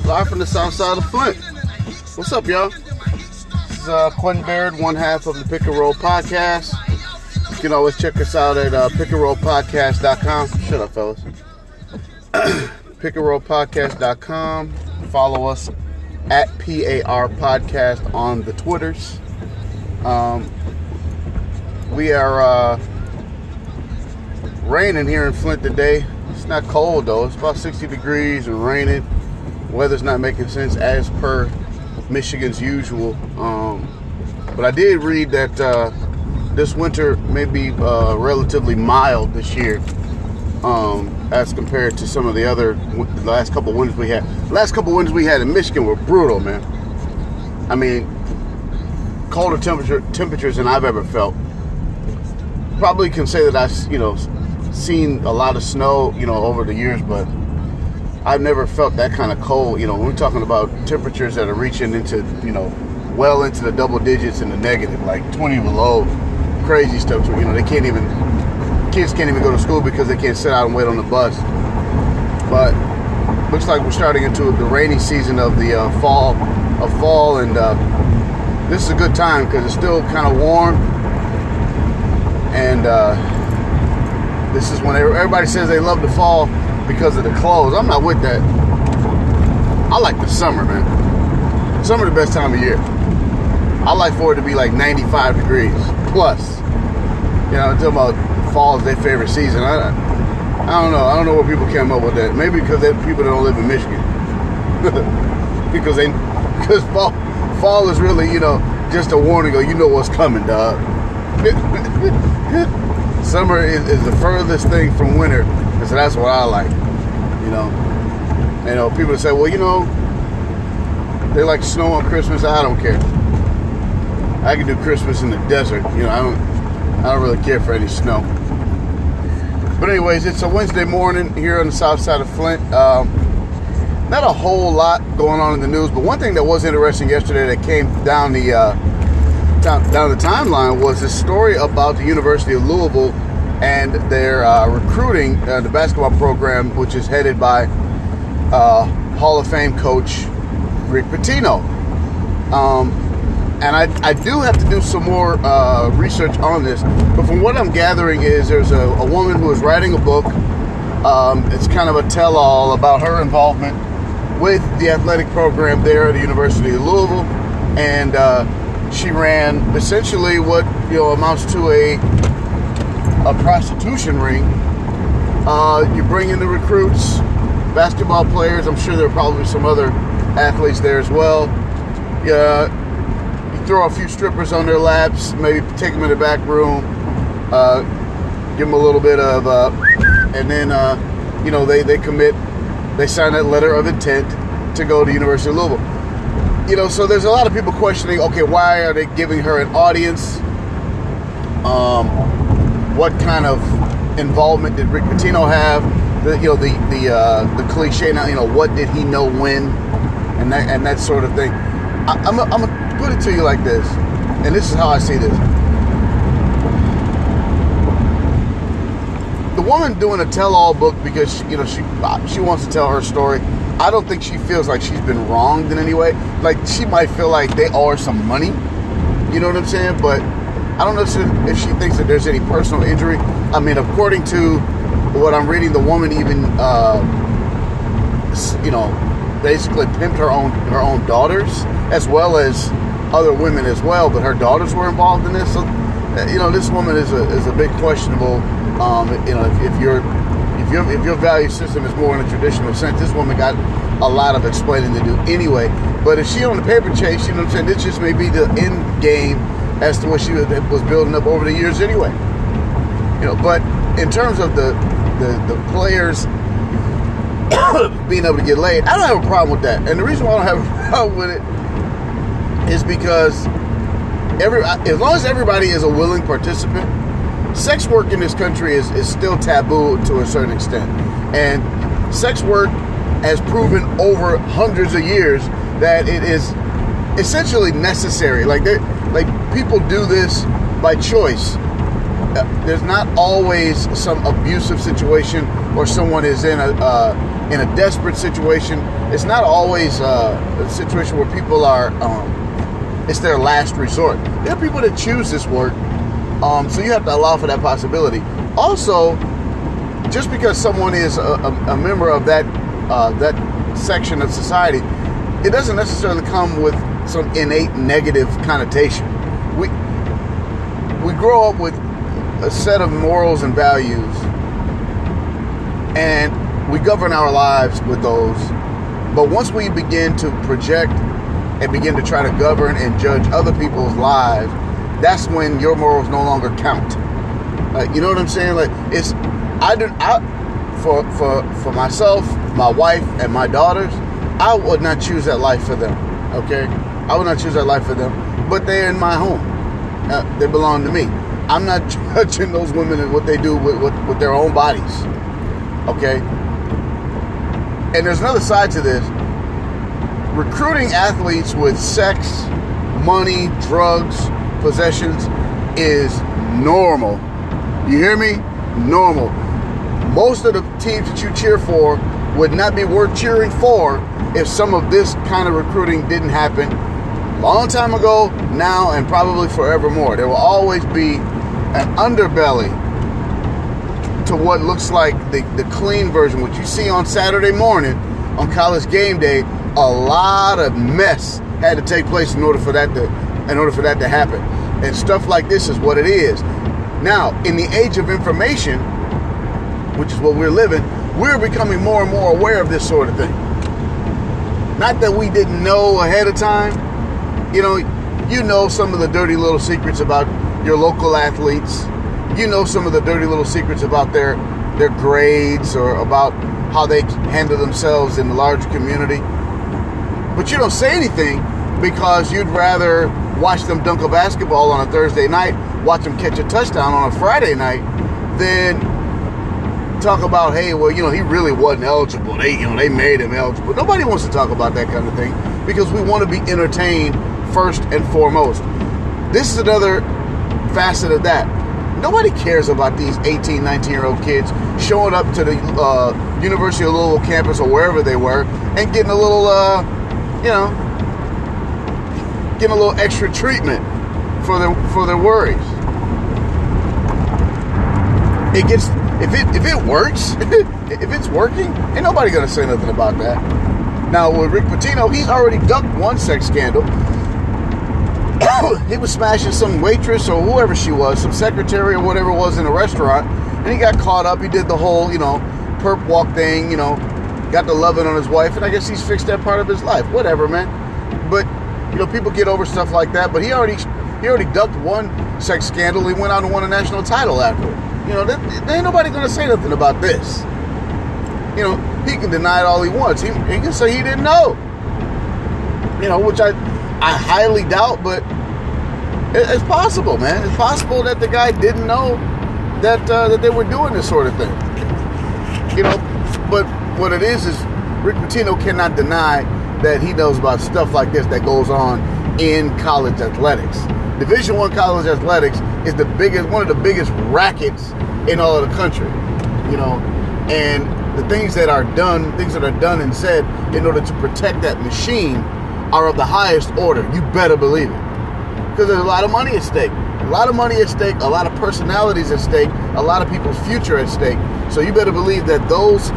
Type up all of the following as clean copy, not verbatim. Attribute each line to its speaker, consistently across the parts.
Speaker 1: Live from the south side of Flint. What's up, y'all? This is Quentin Baird, one half of the Pick and Roll Podcast. You can always check us out at pickandrollpodcast.com. Shut up, fellas. pickandrollpodcast.com. Follow us at PAR Podcast on the Twitters. We are raining here in Flint today. It's not cold though. It's about 60 degrees and raining. Weather's not making sense as per Michigan's usual. But I did read that this winter may be relatively mild this year, as compared to some of the last couple winters we had. The last couple winters we had in Michigan were brutal, man. I mean, colder temperatures than I've ever felt. Probably can say that I've seen a lot of snow over the years, but I've never felt that kind of cold. When we're talking about temperatures that are reaching into well into the double digits and the negative, like 20 below, crazy stuff. Kids can't even go to school because they can't sit out and wait on the bus. But looks like we're starting into the rainy season of the fall, and this is a good time because it's still kind of warm. And this is when everybody says they love the fall because of the clothes. I'm not with that. I like the summer, man. Summer the best time of year. I like for it to be like 95 degrees plus. I'm talking about fall is their favorite season. I don't know. I don't know where people came up with that. Maybe because people that don't live in Michigan. because fall is really, just a warning. You know what's coming, dog. Summer is the furthest thing from winter, and so that's what I like. People say, well, they like snow on Christmas. I don't care. I can do Christmas in the desert. I don't really care for any snow. But anyways, it's a Wednesday morning here on the south side of Flint. Not a whole lot going on in the news, but one thing that was interesting yesterday that came down the timeline was this story about the University of Louisville and their recruiting the basketball program, which is headed by Hall of Fame coach Rick Pitino. And I do have to do some more research on this, but from what I'm gathering is there's a woman who is writing a book. It's kind of a tell-all about her involvement with the athletic program there at the University of Louisville, and she ran essentially what amounts to a prostitution ring. You bring in the recruits, basketball players. I'm sure there are probably some other athletes there as well. You throw a few strippers on their laps, maybe take them in the back room, give them a little bit of, and then they commit. They sign that letter of intent to go to University of Louisville. So there's a lot of people questioning, okay, why are they giving her an audience? What kind of involvement did Rick Pitino have? The cliche now, what did he know when, and that sort of thing. I'm gonna put it to you like this, and this is how I see this. The woman doing a tell-all book because she wants to tell her story. I don't think she feels like she's been wronged in any way. Like, she might feel like they owe her some money. You know what I'm saying? But I don't know if she thinks that there's any personal injury. I mean, according to what I'm reading, the woman even, basically pimped her own daughters as well as other women as well. But her daughters were involved in this. So, this woman is a bit questionable. If your value system is more in a traditional sense, this woman got a lot of explaining to do anyway. But if she on the paper chase, this just may be the end game as to what she was building up over the years anyway. But in terms of the players being able to get laid, I don't have a problem with that. And the reason why I don't have a problem with it is because as long as everybody is a willing participant, sex work in this country is still taboo to a certain extent. And sex work has proven over hundreds of years that it is essentially necessary. Like people do this by choice. There's not always some abusive situation or someone is in in a desperate situation. It's not always a situation where people are, it's their last resort. There are people that choose this work, so you have to allow for that possibility. Also, just because someone is a member of that section of society, it doesn't necessarily come with some innate negative connotation. We grow up with a set of morals and values, and we govern our lives with those. But once we begin to project and begin to try to govern and judge other people's lives, that's when your morals no longer count. You know what I'm saying? Like, for myself, my wife, and my daughters, I would not choose that life for them. Okay, I would not choose that life for them. But they're in my home. They belong to me. I'm not judging those women and what they do with their own bodies. Okay. And there's another side to this. Recruiting athletes with sex, money, drugs, possessions is normal. You hear me? Normal. Most of the teams that you cheer for would not be worth cheering for if some of this kind of recruiting didn't happen a long time ago, now, and probably forevermore. There will always be an underbelly to what looks like the clean version. What you see on Saturday morning on College Game Day, a lot of mess had to take place in order for that to happen. And stuff like this is what it is. Now, in the age of information, which is what we're living, we're becoming more and more aware of this sort of thing. Not that we didn't know ahead of time. You know some of the dirty little secrets about your local athletes. You know some of the dirty little secrets about their grades or about how they handle themselves in the larger community. But you don't say anything because you'd rather watch them dunk a basketball on a Thursday night, watch them catch a touchdown on a Friday night, than talk about, hey, well, he really wasn't eligible. They made him eligible. Nobody wants to talk about that kind of thing because we want to be entertained first and foremost. This is another facet of that. Nobody cares about these 18, 19-year-old kids showing up to the University of Louisville campus or wherever they were and getting a little, getting a little extra treatment for their worries. If it works, if it's working, ain't nobody gonna say nothing about that. Now with Rick Pitino, he's already ducked one sex scandal. He was smashing some waitress or whoever she was, some secretary or whatever it was in a restaurant, and he got caught up. He did the whole, perp walk thing, got the loving on his wife, and I guess he's fixed that part of his life. Whatever, man. But people get over stuff like that. But he already ducked one sex scandal. He went out and won a national title after it. There ain't nobody gonna say nothing about this. He can deny it all he wants. He can say he didn't know. Which I highly doubt, but it's possible, man. It's possible that the guy didn't know that they were doing this sort of thing. But what it is Rick Pitino cannot deny that he knows about stuff like this that goes on in college athletics. Division I college athletics is one of the biggest rackets in all of the country. And the things that are done and said in order to protect that machine are of the highest order. You better believe it. Because there's a lot of money at stake. A lot of money at stake, a lot of personalities at stake, a lot of people's future at stake. So you better believe that those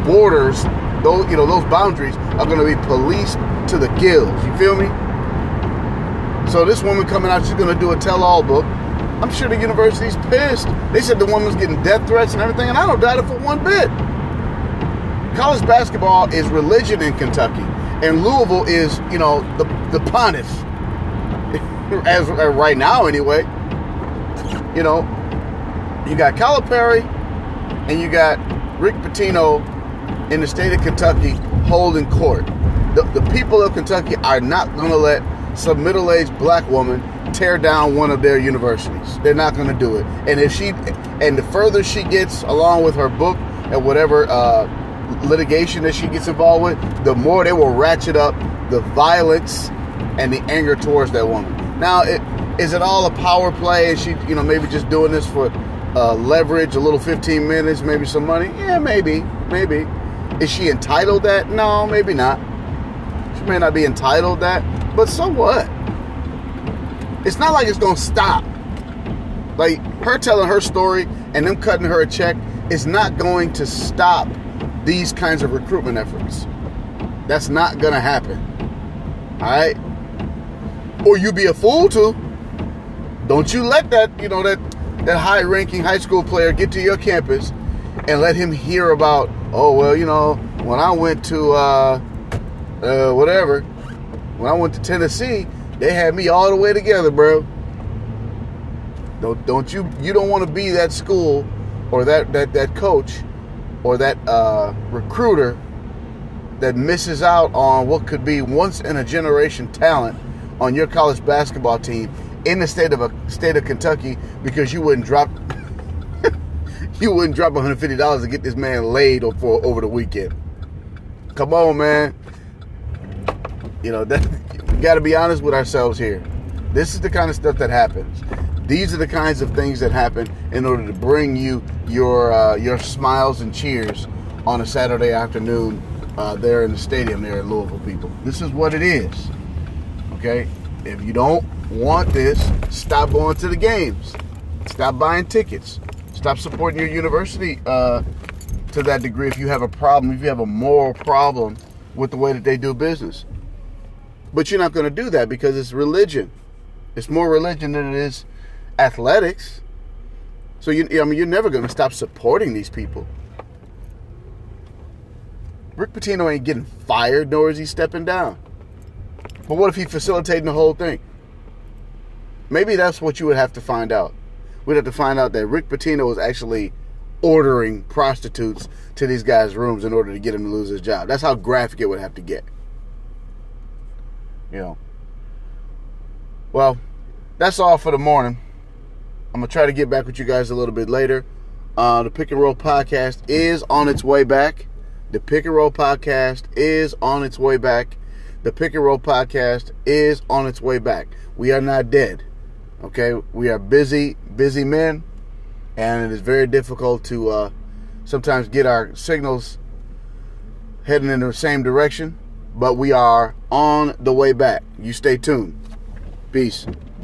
Speaker 1: borders, those boundaries are going to be policed to the gills. You feel me? So this woman coming out, she's going to do a tell-all book. I'm sure the university's pissed. They said the woman's getting death threats and everything, and I don't doubt it for one bit. College basketball is religion in Kentucky, and Louisville is, the pontiff, as right now anyway. You got Calipari and you got Rick Pitino in the state of Kentucky holding court. The people of Kentucky are not going to let some middle-aged black woman tear down one of their universities. They're not going to do it. And the further she gets along with her book and whatever litigation that she gets involved with, the more they will ratchet up the violence and the anger towards that woman. Now, is it all a power play? And she, maybe just doing this for leverage, a little 15 minutes, maybe some money? Yeah, maybe. Is she entitled that? No, maybe not. She may not be entitled that, but so what? It's not like it's going to stop. Like, her telling her story and them cutting her a check is not going to stop these kinds of recruitment efforts. That's not going to happen. All right? Or you be a fool to. Don't you let that high-ranking high school player get to your campus and let him hear about, when I went to when I went to Tennessee, they had me all the way together, bro. Don't you don't want to be that school or that coach or that recruiter that misses out on what could be once in a generation talent on your college basketball team in the state of Kentucky because you wouldn't drop $150 to get this man laid over the weekend. Come on, man. We got to be honest with ourselves here. This is the kind of stuff that happens. These are the kinds of things that happen in order to bring you your smiles and cheers on a Saturday afternoon there in the stadium there in Louisville, people. This is what it is. Okay? If you don't want this, stop going to the games. Stop buying tickets. Stop supporting your university to that degree if you have a problem, if you have a moral problem with the way that they do business. But you're not going to do that because it's religion. It's more religion than it is athletics. So you're never going to stop supporting these people. Rick Pitino ain't getting fired, nor is he stepping down. But what if he's facilitating the whole thing? Maybe that's what you would have to find out. We'd have to find out that Rick Pitino was actually ordering prostitutes to these guys' rooms in order to get him to lose his job. That's how graphic it would have to get. Well, that's all for the morning. I'm going to try to get back with you guys a little bit later. The Pick and Roll Podcast is on its way back. The Pick and Roll Podcast is on its way back. The Pick and Roll Podcast is on its way back. We are not dead. Okay? We are busy men. And it is very difficult to sometimes get our signals heading in the same direction. But we are on the way back. You stay tuned. Peace.